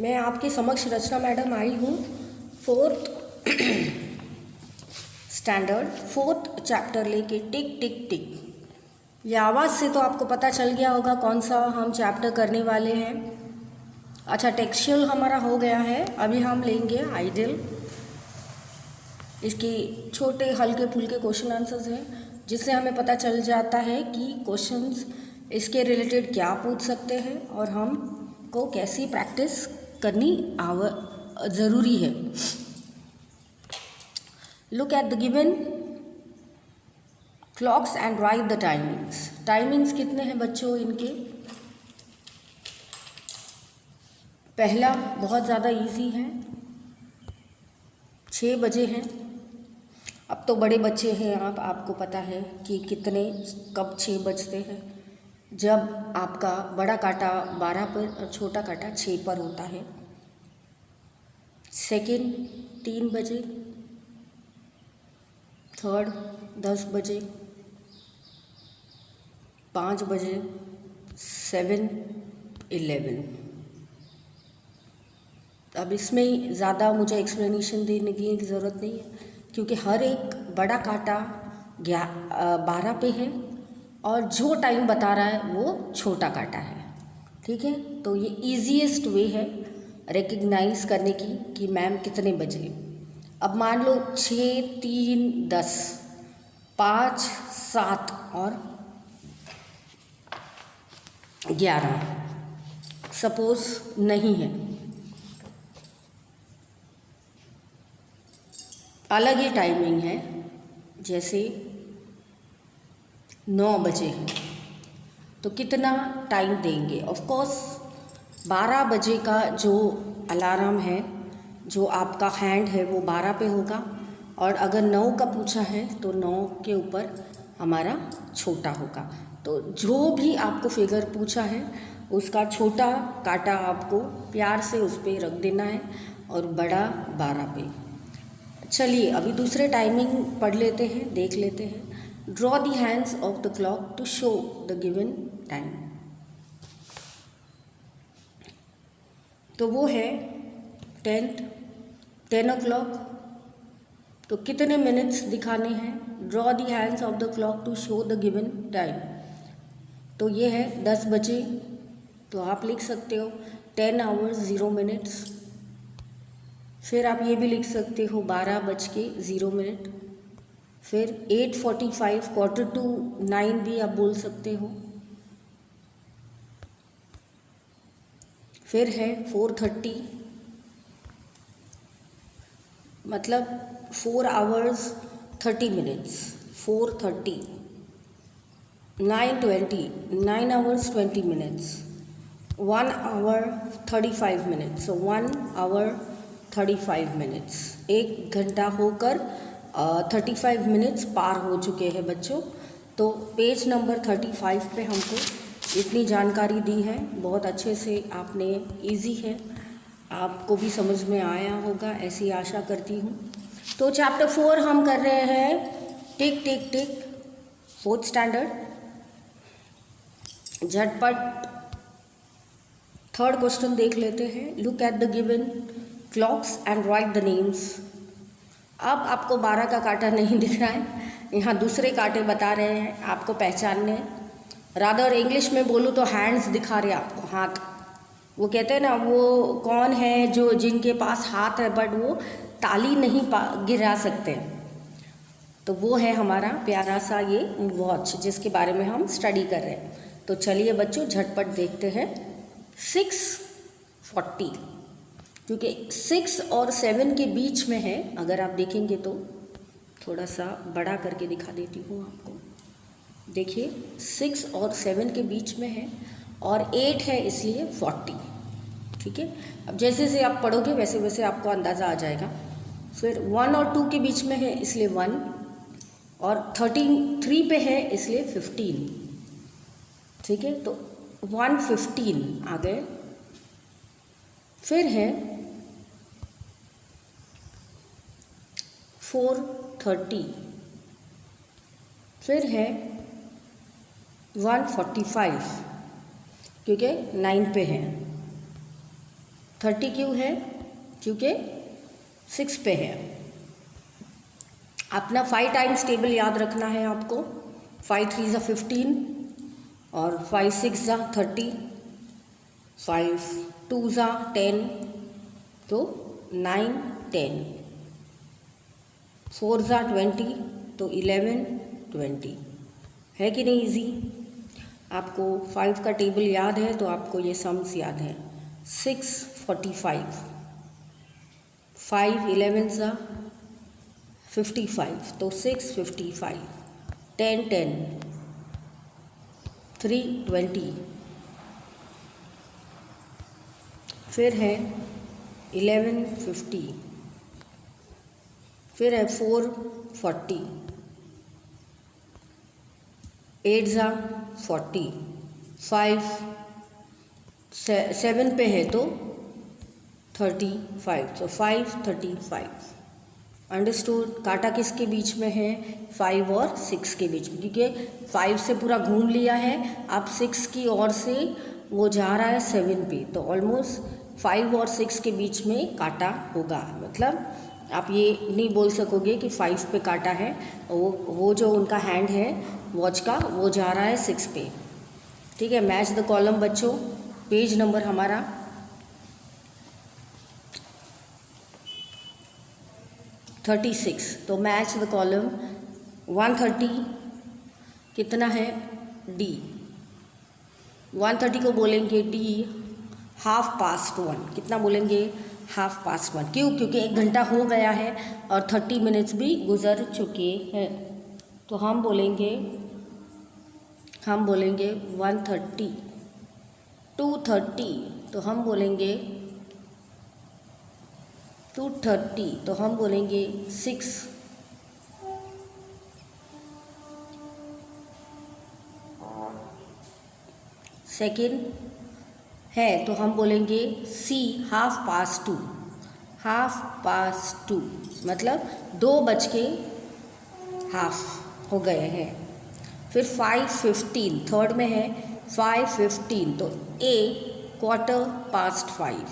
मैं आपके समक्ष रचना मैडम आई हूँ फोर्थ स्टैंडर्ड फोर्थ चैप्टर लेके टिक टिक टिक। ये आवाज़ से तो आपको पता चल गया होगा कौन सा हम चैप्टर करने वाले हैं। अच्छा, टेक्सचुअल हमारा हो गया है, अभी हम लेंगे आइडियल। इसकी छोटे हल्के फुल्के क्वेश्चन आंसर्स हैं जिससे हमें पता चल जाता है कि क्वेश्चंस इसके रिलेटेड क्या पूछ सकते हैं और हम को कैसी प्रैक्टिस करनी ज़रूरी है। Look at the given clocks and right the timings. Timings कितने हैं बच्चों इनके? पहला बहुत ज़्यादा इजी है, 6 बजे हैं। अब तो बड़े बच्चे हैं आपको पता है कि कितने कब 6 बजते हैं। जब आपका बड़ा कांटा 12 पर और छोटा कांटा 6 पर होता है। सेकंड 3 बजे, थर्ड 10 बजे, 5 बजे, 7, 11। अब इसमें ज़्यादा मुझे एक्सप्लेनेशन देने की ज़रूरत नहीं है क्योंकि हर एक बड़ा कांटा 12 पे है और जो टाइम बता रहा है वो छोटा कांटा है। ठीक है, तो ये ईजीएस्ट वे है रिकग्नाइज करने की कि मैम कितने बजे। अब मान लो 6, 3, 10, 5, 7 और 11 सपोज नहीं है, अलग ही टाइमिंग है। जैसे 9 बजे है तो कितना टाइम देंगे? ऑफ कोर्स 12 बजे का जो अलार्म है, जो आपका हैंड है वो 12 पे होगा और अगर 9 का पूछा है तो 9 के ऊपर हमारा छोटा होगा। तो जो भी आपको फिगर पूछा है उसका छोटा कांटा आपको प्यार से उस पर रख देना है और बड़ा 12 पे। चलिए अभी दूसरे टाइमिंग पढ़ लेते हैं, देख लेते हैं। Draw the hands of the clock to show the given time. तो वो है 10 o'clock। तो कितने मिनट्स दिखाने हैं? Draw the hands of the clock to show the given time. तो ये है 10 बजे, तो आप लिख सकते हो 10 hours 0 minutes। फिर आप ये भी लिख सकते हो 12:0 फिर 8:45 8:45 भी आप बोल सकते हो। फिर है 4:30, मतलब 4 hours 30 minutes 4:30। 9:20 9 hours 20 minutes 1 hour 35 minutes। so 1 hour 35 minutes, 1 घंटा होकर 35 मिनट्स पार हो चुके हैं बच्चों। तो पेज नंबर 35 पे हमको इतनी जानकारी दी है, बहुत अच्छे से आपने, इजी है, आपको भी समझ में आया होगा ऐसी आशा करती हूँ। तो चैप्टर 4 हम कर रहे हैं टिक टिक टिक, फोर्थ स्टैंडर्ड। झटपट थर्ड क्वेश्चन देख लेते हैं। Look at the given clocks and right the names. अब आपको 12 का कांटा नहीं दिख रहा है, यहाँ दूसरे कांटे बता रहे हैं आपको पहचानने। रादर इंग्लिश में बोलूँ तो हैंड्स दिखा रहे आपको, हाथ। वो कहते हैं ना, वो कौन है जो जिनके पास हाथ है बट वो ताली नहीं गिरा सकते। तो वो है हमारा प्यारा सा ये वॉच जिसके बारे में हम स्टडी कर रहे हैं। तो चलिए बच्चों झटपट देखते हैं। 6:40, क्योंकि 6 और 7 के बीच में है। अगर आप देखेंगे तो थोड़ा सा बड़ा करके दिखा देती हूँ आपको। देखिए 6 और 7 के बीच में है और 8 है इसलिए 40। ठीक है, अब जैसे जैसे आप पढ़ोगे वैसे वैसे आपको अंदाज़ा आ जाएगा। फिर 1 और 2 के बीच में है इसलिए 1 और 3 पे है इसलिए 15। ठीक है, तो 1:15 आ गए। फिर है 4:30, फिर है 1:45 क्योंकि 9 पे है। 30 क्यों है? क्योंकि 6 पे है। अपना 5 टाइम्स टेबल याद रखना है आपको। 5 3 ज़ा 15 और 5 6 ज़ा 30, 5 2 ज़ा 10, तो 9 10, 4 ज़ा 20, तो 11 20। है कि नहीं इजी? आपको 5 का टेबल याद है तो आपको ये सम्स याद है। 6 45, 5 11 ज़ा 55, तो 6 55, 10 10, 3 20, फिर है 11 50, फिर है 4 40, 8 ज़ा 40, 5 7 पे है तो 35, तो 5 35। अंडरस्टूड? काटा किसके बीच में है? 5 और 6 के बीच में, क्योंकि 5 से पूरा घूम लिया है, अब 6 की ओर से वो जा रहा है 7 पे, तो ऑलमोस्ट 5 और 6 के बीच में काटा होगा। मतलब आप ये नहीं बोल सकोगे कि 5 पे काटा है, वो जो उनका हैंड है वॉच का वो जा रहा है 6 पे। ठीक है, मैच द कॉलम बच्चों। पेज नंबर हमारा 36, तो मैच द कॉलम 130 कितना है? डी। 130 को बोलेंगे डी 1/2। कितना बोलेंगे? 1/2। क्यों? क्योंकि 1 घंटा हो गया है और 30 मिनट्स भी गुजर चुके हैं, तो हम बोलेंगे 130। 230 तो हम बोलेंगे 230, तो हम बोलेंगे 6। सेकेंड है तो हम बोलेंगे सी 1/2। 1/2 मतलब 2:30 हो गए हैं। फिर 5:15 थर्ड में है 5:15, तो ए 5:15,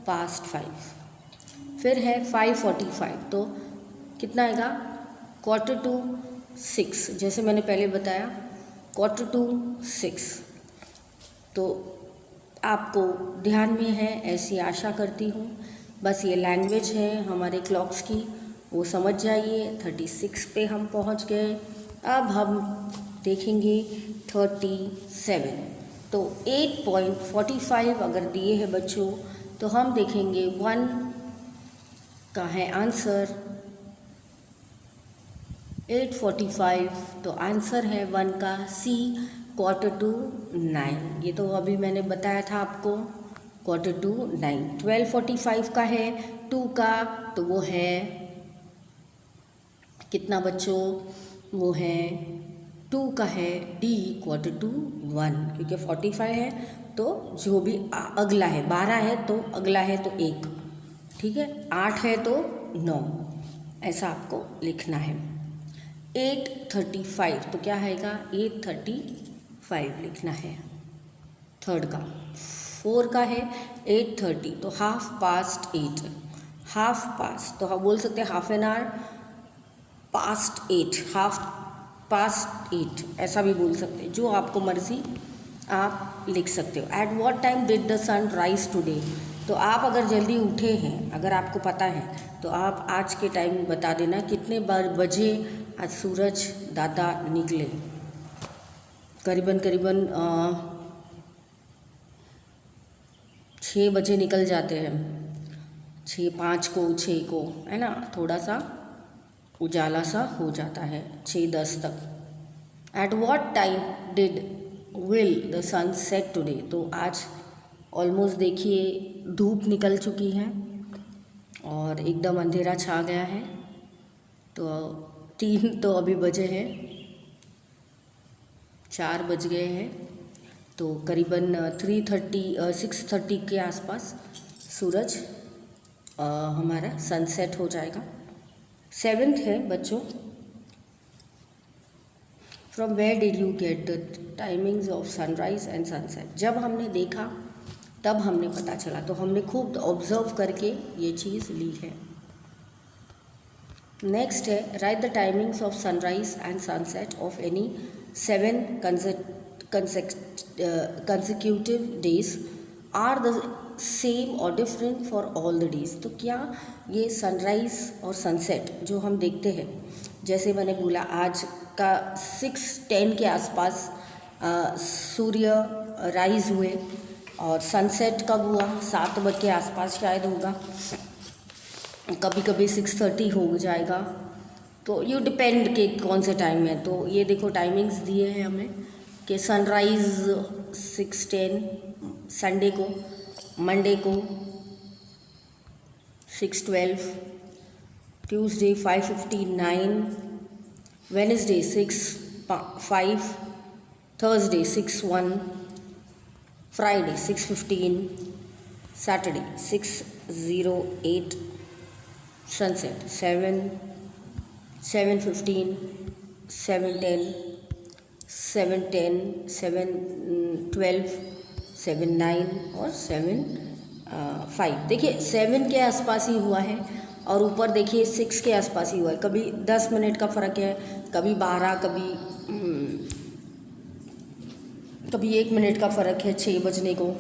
5:15। फिर है 5:45, तो कितना आएगा? 5:45, जैसे मैंने पहले बताया 5:45। तो आपको ध्यान में है ऐसी आशा करती हूँ। बस ये लैंग्वेज है हमारे क्लॉक्स की, वो समझ जाइए। 36 पे हम पहुँच गए। अब हम देखेंगे 37। तो 8.45 अगर दिए हैं बच्चों, तो हम देखेंगे 1 का है आंसर। 8:45 तो आंसर है 1 का सी 8:45। ये तो अभी मैंने बताया था आपको 8:45। 12:45 का है 2 का, तो वो है कितना बच्चों? वो है 2 का है डी 1:45, क्योंकि 45 है तो जो भी अगला है 12 है तो अगला है तो 1, ठीक है। 8 है तो 9, ऐसा आपको लिखना है। 8:35 तो क्या आएगा? 8:35 लिखना है थर्ड का। 4 का है 8:30, तो 8:30। 8:30 तो हम बोल सकते हैं 1/2 an hour past 8, 8:30 ऐसा भी बोल सकते हैं, जो आपको मर्जी आप लिख सकते हो। At what time did the sun rise today? तो आप अगर जल्दी उठे हैं, अगर आपको पता है तो आप आज के टाइम बता देना कितने बजे आज सूरज दादा निकले। करीबन 6 बजे निकल जाते हैं, 6 5 को 6 को, है ना, थोड़ा सा उजाला सा हो जाता है 6:10 तक। At what time did will the sun set today? तो आज ऑलमोस्ट देखिए धूप निकल चुकी है और एकदम अंधेरा छा गया है। तो 3 तो अभी बजे हैं, 4 बज गए हैं, तो करीबन 6:30 के आसपास सूरज हमारा सनसेट हो जाएगा। 7th है बच्चों from where did you get the timings of sunrise and sunset? जब हमने देखा तब हमने पता चला, तो हमने खूब ऑब्जर्व करके ये चीज़ ली है। नेक्स्ट है, right the timings of sunrise and sunset of any 7 consecutive days are the same or different for all the days। तो क्या ये सनराइज़ और सनसेट जो हम देखते हैं, जैसे मैंने बोला आज का 6:10 के आसपास सूर्य राइज हुए, और सनसेट कब हुआ 7 बजे के आसपास शायद होगा, कभी कभी 6:30 हो जाएगा, तो यू डिपेंड के कौन से टाइम में। तो ये देखो टाइमिंग्स दिए हैं हमें कि सनराइज़ 6:10 संडे को, मंडे को 6:12, Tuesday 5:59, Wednesday 6:05, Thursday 6:01, Friday 6:15, Saturday 6:08, sunset 7:15, 7:10, 7:10, 7:12, 7:09 और 7:05। देखिए 7 के आसपास ही हुआ है, और ऊपर देखिए 6 के आसपास ही हुआ है। कभी 10 मिनट का फ़र्क है, कभी 12, कभी 1 मिनट का फ़र्क है 6 बजने को।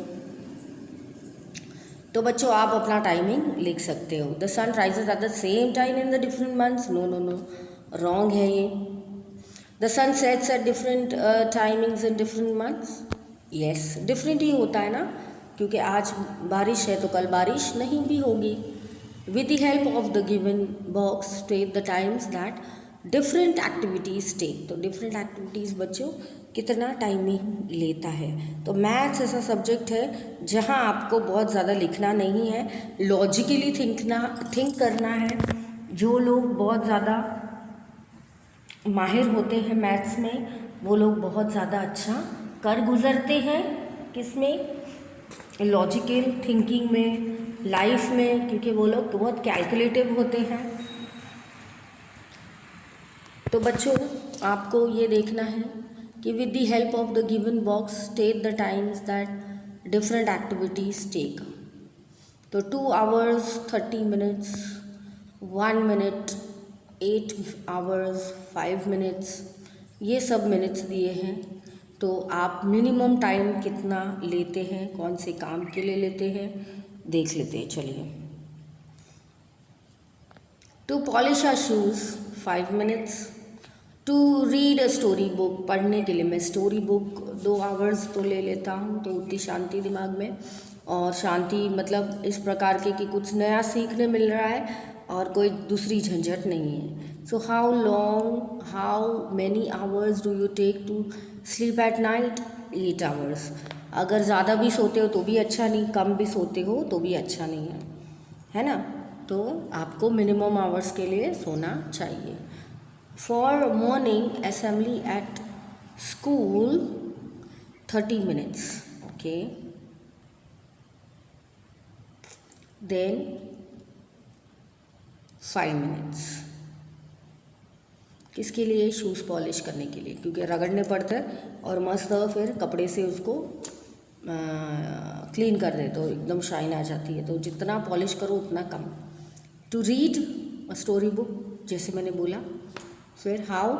तो बच्चों आप अपना टाइमिंग लिख सकते हो। The sun rises at the same time in the different months, no no no, wrong है ये। The sun sets at different timings in different months, yes different ही होता है ना, क्योंकि आज बारिश है तो कल बारिश नहीं भी होगी। With the help of the given box state the times that different activities take. तो डिफरेंट एक्टिविटीज़ बच्चों कितना टाइमिंग लेता है। तो मैथ्स ऐसा सब्जेक्ट है जहाँ आपको बहुत ज़्यादा लिखना नहीं है, लॉजिकली थिंक करना है। जो लोग बहुत ज़्यादा माहिर होते हैं मैथ्स में, वो लोग बहुत ज़्यादा अच्छा कर गुजरते हैं, किसमें, लॉजिकल थिंकिंग में, लाइफ में, क्योंकि वो लोग बहुत कैलकुलेटिव होते हैं। तो बच्चों आपको ये देखना है कि with the help of the given box state the times that different activities take. तो 2 hours 30 minutes, 1 minute, 8 hours 5 minutes, ये सब मिनट्स दिए हैं। तो आप मिनिमम टाइम कितना लेते हैं, कौन से काम के लिए लेते हैं, देख लेते हैं। चलिए, to polish our shoes 5 minutes, to read a story book, पढ़ने के लिए मैं स्टोरी बुक 2 hours तो ले लेता हूँ, तो उतनी शांति दिमाग में, और शांति मतलब इस प्रकार के कि कुछ नया सीखने मिल रहा है और कोई दूसरी झंझट नहीं है। So how many hours do you take to sleep at night? 8 hours। अगर ज़्यादा भी सोते हो तो भी अच्छा नहीं, कम भी सोते हो तो भी अच्छा नहीं है ना। तो आपको मिनिमम आवर्स के लिए सोना चाहिए। For morning assembly at school 30 minutes, okay. Then 5 minutes किसके लिए? शूज़ पॉलिश करने के लिए, क्योंकि रगड़ने पड़ते हैं और मस्त फिर कपड़े से उसको क्लीन कर दे तो एकदम शाइन आ जाती है। तो जितना पॉलिश करो उतना कम। To read a story book, जैसे मैंने बोला। फिर हाउ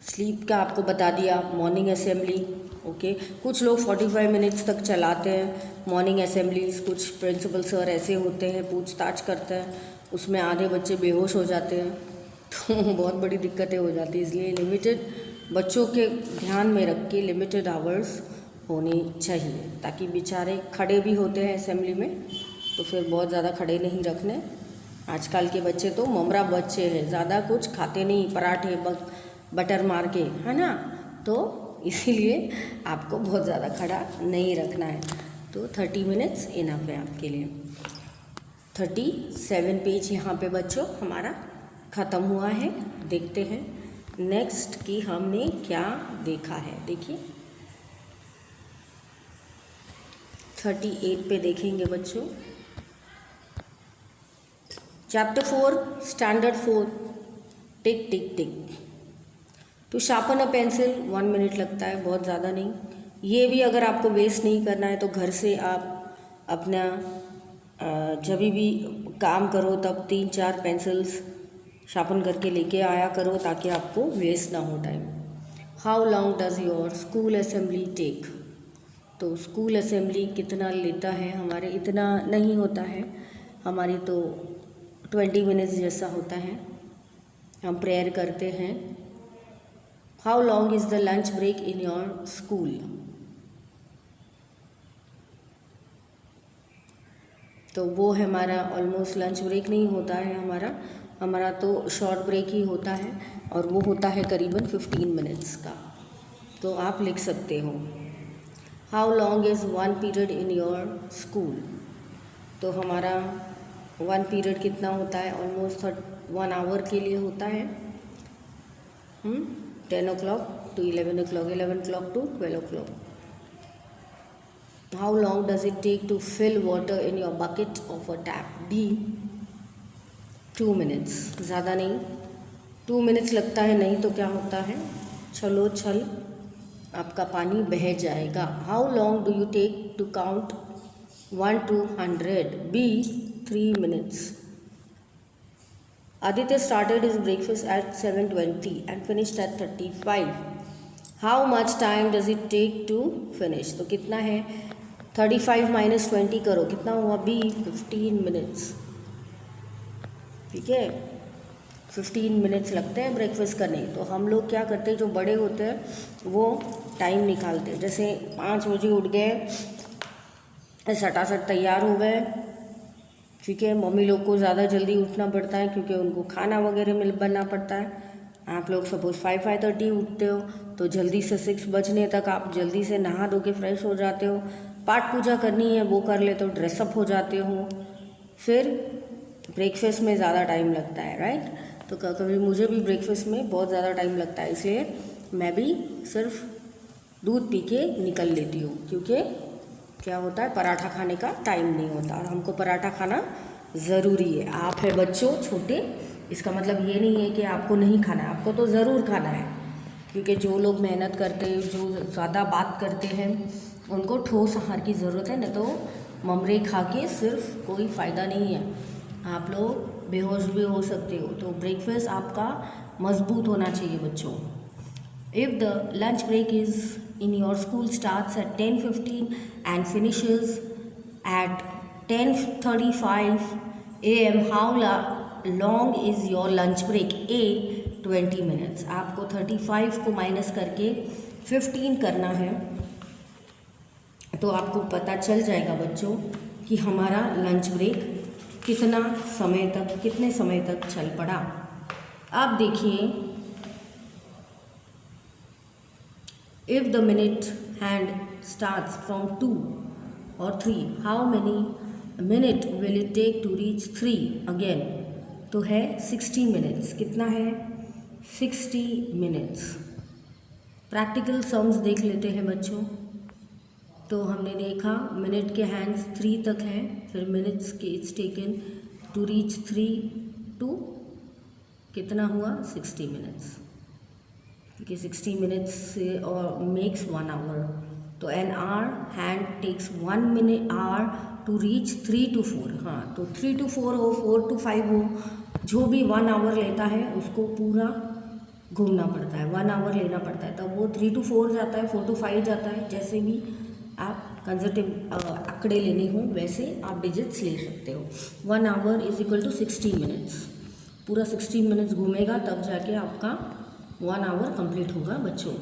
स्लीप का आपको बता दिया। Morning assembly, okay. कुछ लोग 45 minutes तक चलाते हैं मॉर्निंग असेंबलीज। कुछ प्रिंसिपल सर ऐसे होते हैं, पूछताछ करते हैं, उसमें आधे बच्चे बेहोश हो जाते हैं, तो बहुत बड़ी दिक्कतें हो जाती है। इसलिए लिमिटेड बच्चों के ध्यान में रख के लिमिटेड आवर्स होने चाहिए, ताकि बेचारे खड़े भी होते हैं असेंबली में, तो फिर बहुत ज़्यादा खड़े नहीं रखने। आजकल के बच्चे तो ममरा बच्चे हैं, ज़्यादा कुछ खाते नहीं, पराठे बटर मार के, है ना। तो इसीलिए आपको बहुत ज़्यादा खड़ा नहीं रखना है। तो 30 minutes इनफ है आपके लिए। 37 पेज यहाँ पे बच्चों हमारा ख़त्म हुआ है। देखते हैं नेक्स्ट कि हमने क्या देखा है। देखिए 38 पे देखेंगे बच्चों। Chapter 4 standard 4 tick tick tick. To sharpen a pencil 1 minute लगता है, बहुत ज़्यादा नहीं। ये भी अगर आपको वेस्ट नहीं करना है तो घर से आप अपना जब भी काम करो तब 3-4 पेंसिल्स शार्पन करके लेके आया करो ताकि आपको वेस्ट ना हो time. How long does your school assembly take? तो स्कूल असेंबली कितना लेता है हमारे, इतना नहीं होता है हमारी, तो 20 मिनट्स जैसा होता है। हम प्रेयर करते हैं। How long is the lunch break in your school? तो वो है हमारा ऑलमोस्ट लंच ब्रेक नहीं होता है हमारा तो शॉर्ट ब्रेक ही होता है और वो होता है करीबन 15 मिनट्स का। तो आप लिख सकते हो how long is 1 period in your school? तो हमारा 1 पीरियड कितना होता है, ऑलमोस्ट 1 आवर के लिए होता है। 10 o'clock to 11 o'clock, 11 o'clock to 12 o'clock. How long does it take to fill water in your bucket of a tap? B 2 minutes, ज़्यादा नहीं, 2 minutes लगता है, नहीं तो क्या होता है छलो छल आपका पानी बह जाएगा। How long do you take to count 1 to 100? B 3 minutes. Aditya started his breakfast at 7:20 and finished at 35. How much time does it take to finish? तो कितना है 35 minus 20 करो, कितना हुआ B 15 minutes। ठीक है, 15 मिनट्स लगते हैं ब्रेकफास्ट करने। तो हम लोग क्या करते हैं, जो बड़े होते हैं वो टाइम निकालते हैं, जैसे 5 बजे उठ गए, सटासट तैयार हो गए। ठीक है, मम्मी लोग को ज़्यादा जल्दी उठना पड़ता है क्योंकि उनको खाना वगैरह बनना पड़ता है। आप लोग सपोज 5-5:30 उठते हो तो जल्दी से 6 बजने तक आप जल्दी से नहा धो के फ्रेश हो जाते हो। पाठ पूजा करनी है वो कर ले तो ड्रेसअप हो जाते हो। फिर ब्रेकफास्ट में ज़्यादा टाइम लगता है, राइट। तो कभी मुझे भी ब्रेकफास्ट में बहुत ज़्यादा टाइम लगता है, इसलिए मैं भी सिर्फ दूध पी के निकल लेती हूँ, क्योंकि क्या होता है पराठा खाने का टाइम नहीं होता और हमको पराठा खाना ज़रूरी है। आप है बच्चों छोटे, इसका मतलब ये नहीं है कि आपको नहीं खाना है, आपको तो ज़रूर खाना है, क्योंकि जो लोग मेहनत करते हैं, जो ज़्यादा बात करते हैं, उनको ठोस आहार की ज़रूरत है, न तो ममरे खा के सिर्फ कोई फ़ायदा नहीं है, आप लोग बेहोश भी हो सकते हो। तो ब्रेकफास्ट आपका मजबूत होना चाहिए बच्चों। If the lunch break is in your school starts at 10:15 and finishes at 10:35 a.m., how long is your lunch break? A 20 minutes। आपको 35 को माइनस करके 15 करना है, तो आपको पता चल जाएगा बच्चों कि हमारा लंच ब्रेक कितने समय तक चल पड़ा। आप देखिए, if the minute hand starts from 2 or 3, how many minute will it take to reach 3 again? तो है 60 minutes। कितना है 60 minutes। प्रैक्टिकल सम्स देख लेते हैं बच्चों। तो हमने देखा मिनट के हैंड्स 3 तक हैं, फिर मिनट्स के it's taken to reach 3 to कितना हुआ 60 मिनट्स, क्योंकि 60 मिनट्स से और मेक्स 1 आवर। तो an hour hand takes 1 minute hour to reach 3 to 4। हाँ, तो 3 to 4 हो, 4 to 5 हो, जो भी 1 आवर लेता है उसको पूरा घूमना पड़ता है, 1 आवर लेना पड़ता है, तब वो 3 to 4 जाता है, 4 to 5 जाता है। जैसे भी आप कंजर्वेटिव आंकड़े लेने हो वैसे आप डिजिट्स ले सकते हो। 1 hour is equal to 60 minutes. पूरा 60 मिनट्स घूमेगा तब जाके आपका 1 आवर कंप्लीट होगा बच्चों।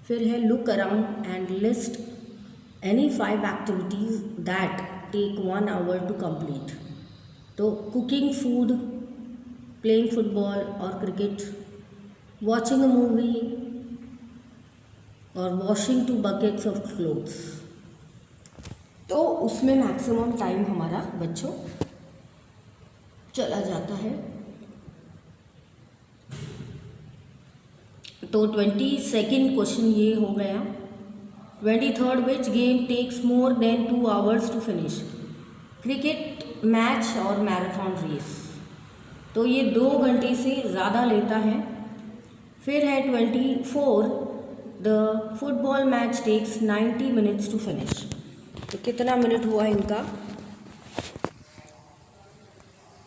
फिर है look around and list any 5 activities that take 1 hour to complete. तो कुकिंग फूड, प्लेइंग फुटबॉल और क्रिकेट, वॉचिंग अ मूवी और वॉशिंग 2 buckets ऑफ क्लोथ्स। तो उसमें मैक्सिमम टाइम हमारा बच्चों चला जाता है। तो 22nd क्वेश्चन ये हो गया। 23rd which game takes more than 2 hours to finish? Cricket match और मैराथन रेस। तो ये 2 घंटे से ज़्यादा लेता है। फिर है 24, the football match takes 90 minutes to finish. तो कितना मिनट हुआ इनका?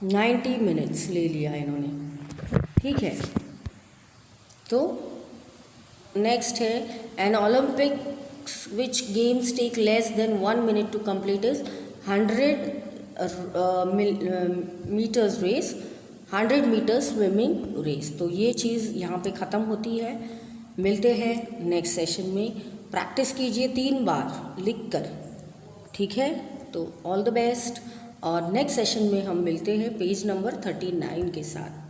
90 मिनट्स ले लिया इन्होंने, ठीक है। तो नेक्स्ट है an Olympics which games take less than 1 minute to complete is 100 metres race, 100 metres swimming race. तो ये चीज़ यहाँ पे ख़त्म होती है। मिलते हैं नेक्स्ट सेशन में। प्रैक्टिस कीजिए 3 बार लिख कर, ठीक है। तो ऑल द बेस्ट, और नेक्स्ट सेशन में हम मिलते हैं पेज नंबर 39 के साथ।